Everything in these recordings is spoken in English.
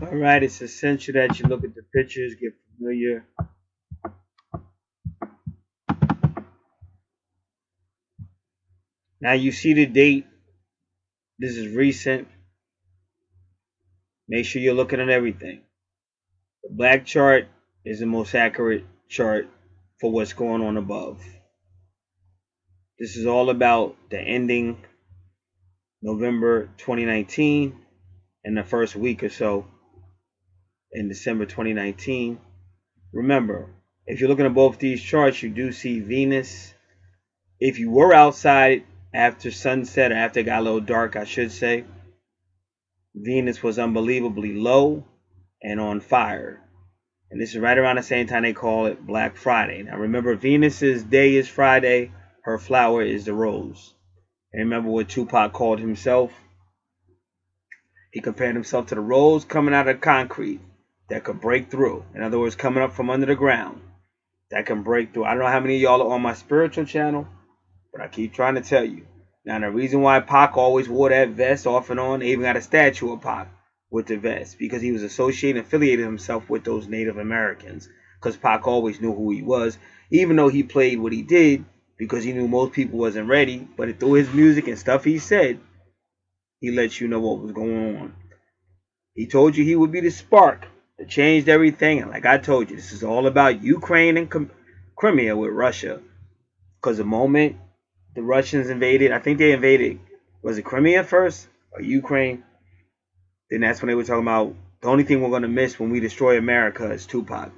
All right, it's essential that you look at the pictures, get familiar. Now you see the date. This is recent. Make sure you're looking at everything. The black chart is the most accurate chart for what's going on above. This is all about the ending November 2019 and the first week or so in December 2019. Remember, if you're looking at both these charts, you do see Venus. If you were outside after sunset or after it got a little dark, I should say, Venus was unbelievably low and on fire. And this is right around the same time they call it Black Friday. Now remember, Venus's day is Friday, her flower is the rose. And remember what Tupac called himself? He compared himself to the rose coming out of concrete that could break through. In other words, coming up from under the ground that can break through. I don't know how many of y'all are on my spiritual channel, but I keep trying to tell you. Now, the reason why Pac always wore that vest off and on, they even got a statue of Pac with the vest because he was associated and affiliated himself with those Native Americans. Because Pac always knew who he was, even though he played what he did because he knew most people wasn't ready. But through his music and stuff he said, he let you know what was going on. He told you he would be the spark that changed everything. And like I told you, this is all about Ukraine and Crimea with Russia. Because the moment the Russians invaded, I think they invaded, was it Crimea first or Ukraine? Then that's when they were talking about the only thing we're going to miss when we destroy America is Tupac.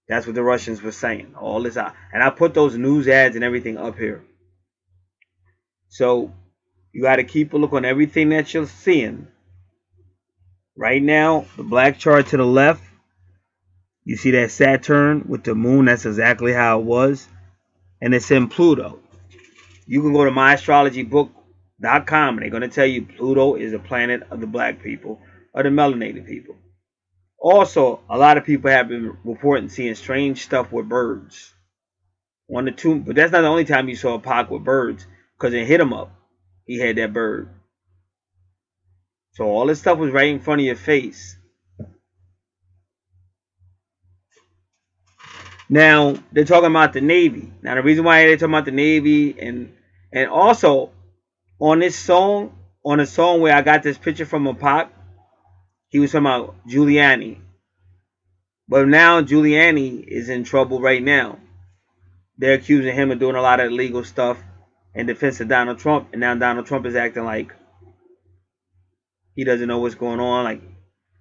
That's what the Russians were saying. All this out. And I put those news ads and everything up here. So you got to keep a look on everything that you're seeing. Right now, the black chart to the left, you see that Saturn with the moon. That's exactly how it was. And it's in Pluto. You can go to myastrologybook.com and they're going to tell you Pluto is a planet of the black people or the melanated people. Also, a lot of people have been reporting seeing strange stuff with birds. One or two, but that's not the only time you saw a Pac with birds because it hit him up. He had that bird. So all this stuff was right in front of your face. Now they're talking about the Navy. Now the reason why they're talking about the Navy and also on this song, on a song where I got this picture from a Pac, he was talking about Giuliani. But now Giuliani is in trouble right now. They're accusing him of doing a lot of illegal stuff in defense of Donald Trump, and now Donald Trump is acting like he doesn't know what's going on. Like,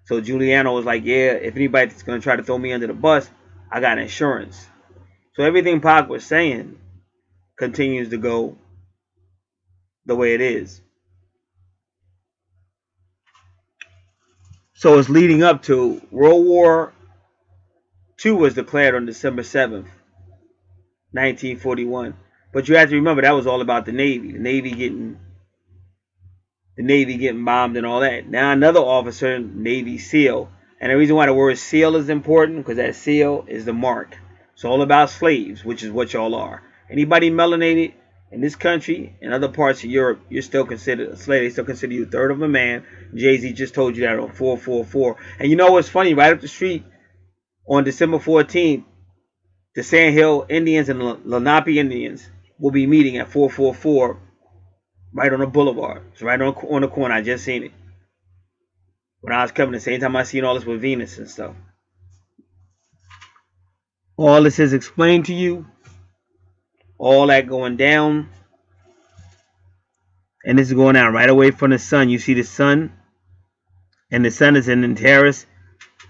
so Giuliani was like, "Yeah, if anybody's gonna try to throw me under the bus, I got insurance." So everything Pac was saying continues to go the way it is. So it's leading up to World War II was declared on December 7th, 1941. But you have to remember that was all about the Navy. The Navy getting bombed and all that. Now another officer, Navy SEAL. And the reason why the word SEAL is important, because that SEAL is the mark. It's all about slaves, which is what y'all are. Anybody melanated in this country and other parts of Europe, you're still considered a slave. They still consider you a third of a man. Jay-Z just told you that on 444. And you know what's funny? Right up the street on December 14th, the Sand Hill Indians and Lenape Indians will be meeting at 444 right on the boulevard. It's right on the corner. I just seen it. When I was coming, the same time I seen all this with Venus and stuff. All this is explained to you. All that going down. And this is going out right away from the sun. You see the sun. And the sun is in Antares.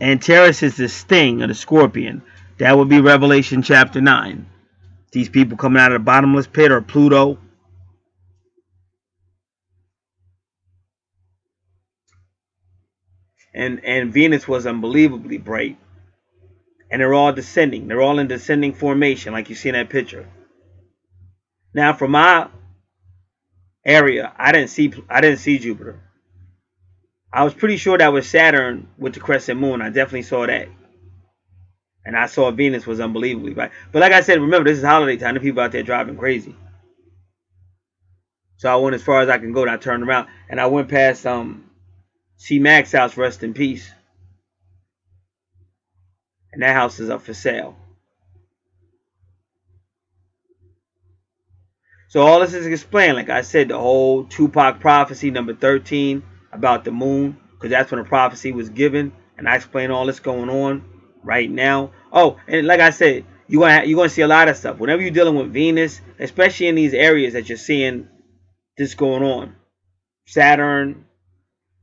Antares is the sting of the scorpion. That would be Revelation chapter 9. These people coming out of the bottomless pit or Pluto. And Venus was unbelievably bright. And they're all descending. They're all in descending formation, like you see in that picture. Now, from my area, I didn't see Jupiter. I was pretty sure that was Saturn with the crescent moon. I definitely saw that. And I saw Venus was unbelievably bright. But like I said, remember, this is holiday time. The people out there driving crazy. So I went as far as I can go, and I turned around. And I went past C Mac's house, rest in peace. And that house is up for sale. So all this is explained, like I said, the whole Tupac prophecy number 13 about the moon, because that's when the prophecy was given, and I explain all this going on right now. Oh, and like I said, you're gonna see a lot of stuff whenever you're dealing with Venus, especially in these areas that you're seeing this going on. Saturn,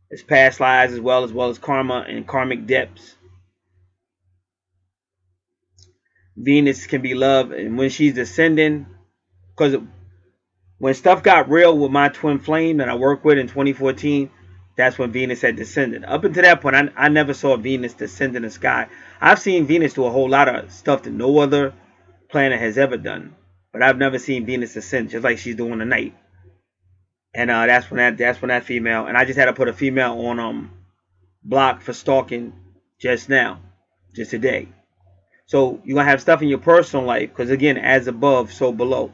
its past lives, as well as karma and karmic depths. Venus can be love, and when she's descending, because when stuff got real with my twin flame that I worked with in 2014, that's when Venus had descended. Up until that point, I never saw Venus descend in the sky. I've seen Venus do a whole lot of stuff that no other planet has ever done, but I've never seen Venus descend just like she's doing tonight. And that's when that female, and I just had to put a female on block for stalking just now, just today. So you're gonna have stuff in your personal life, because again, as above, so below.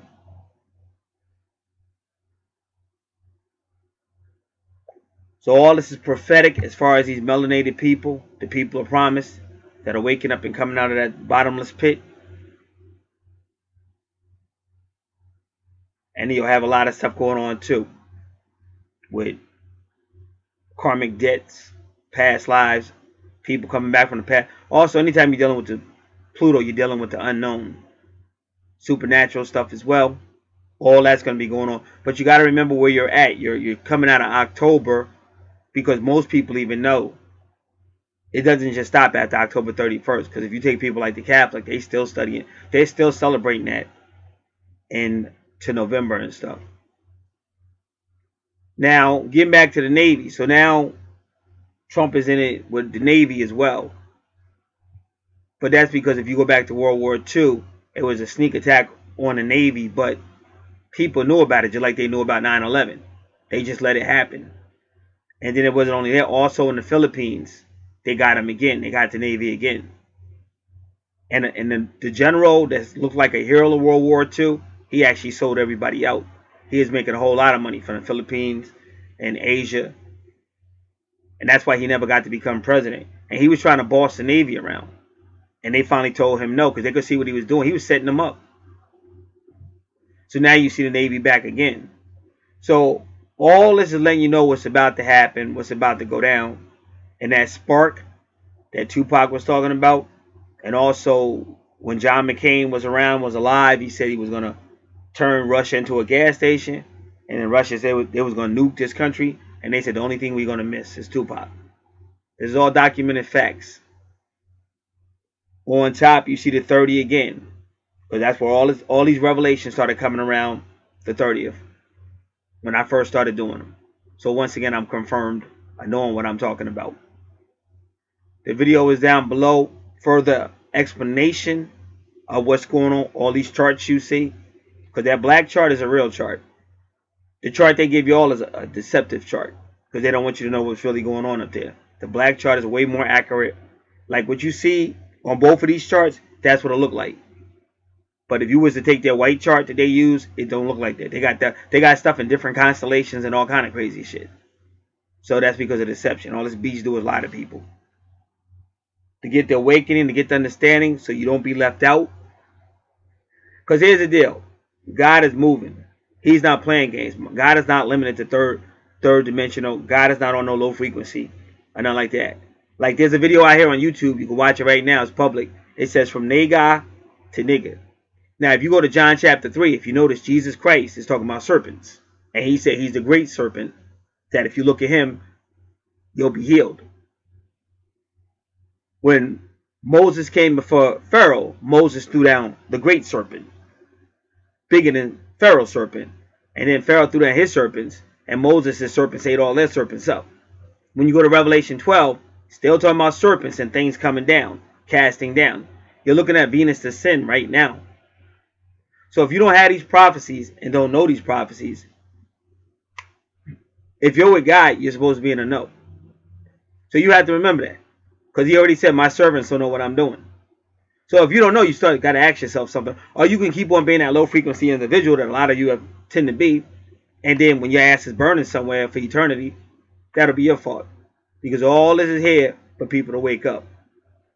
So all this is prophetic as far as these melanated people, the people of promise, that are waking up and coming out of that bottomless pit. And you'll have a lot of stuff going on too, with karmic debts, past lives, people coming back from the past. Also, anytime you're dealing with the Pluto, you're dealing with the unknown, supernatural stuff as well. All that's going to be going on. But you got to remember where you're at. You're coming out of October, because most people even know it doesn't just stop after October 31st. Because if you take people like the Catholic, they still studying, they're still celebrating that into November and stuff. Now, getting back to the Navy. So now Trump is in it with the Navy as well. But that's because if you go back to World War II, it was a sneak attack on the Navy, but people knew about it just like they knew about 9/11. They just let it happen. And then it wasn't only there, also in the Philippines, they got him again. They got the Navy again. And the general that looked like a hero of World War II, he actually sold everybody out. He is making a whole lot of money from the Philippines and Asia. And that's why he never got to become president. And he was trying to boss the Navy around. And they finally told him no, because they could see what he was doing. He was setting them up. So now you see the Navy back again. So all this is letting you know what's about to happen, what's about to go down. And that spark that Tupac was talking about. And also, when John McCain was alive, he said he was going to turn Russia into a gas station. And then Russia said they was going to nuke this country. And they said the only thing we're going to miss is Tupac. This is all documented facts. On top, you see the 30 again. Because that's where all these revelations started coming around the 30th. When I first started doing them. So once again, I'm confirmed. I know what I'm talking about. The video is down below. Further explanation of what's going on. All these charts you see. Because that black chart is a real chart. The chart they give you all is a deceptive chart. Because they don't want you to know what's really going on up there. The black chart is way more accurate. Like what you see on both of these charts, that's what it look like. But if you was to take their white chart that they use, it don't look like that. They got stuff in different constellations and all kind of crazy shit. So that's because of deception. All this beach do is lie to people. To get the awakening, to get the understanding, so you don't be left out. Because here's the deal. God is moving. He's not playing games. God is not limited to third dimensional. God is not on no low frequency or nothing like that. Like there's a video out here on YouTube. You can watch it right now. It's public. It says from nigga to nigga. Now, if you go to John chapter 3, if you notice, Jesus Christ is talking about serpents. And he said he's the great serpent, that if you look at him, you'll be healed. When Moses came before Pharaoh, Moses threw down the great serpent, bigger than Pharaoh's serpent. And then Pharaoh threw down his serpents, and Moses' serpents ate all their serpents up. When you go to Revelation 12, still talking about serpents and things coming down, casting down. You're looking at Venus descend right now. So if you don't have these prophecies and don't know these prophecies, if you're with God, you're supposed to be in the know. So you have to remember that. Because he already said, my servants don't know what I'm doing. So if you don't know, you got to ask yourself something. Or you can keep on being that low frequency individual that a lot of you tend to be. And then when your ass is burning somewhere for eternity, that'll be your fault. Because all this is here for people to wake up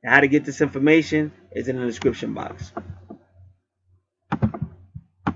How to get this information is in the description box.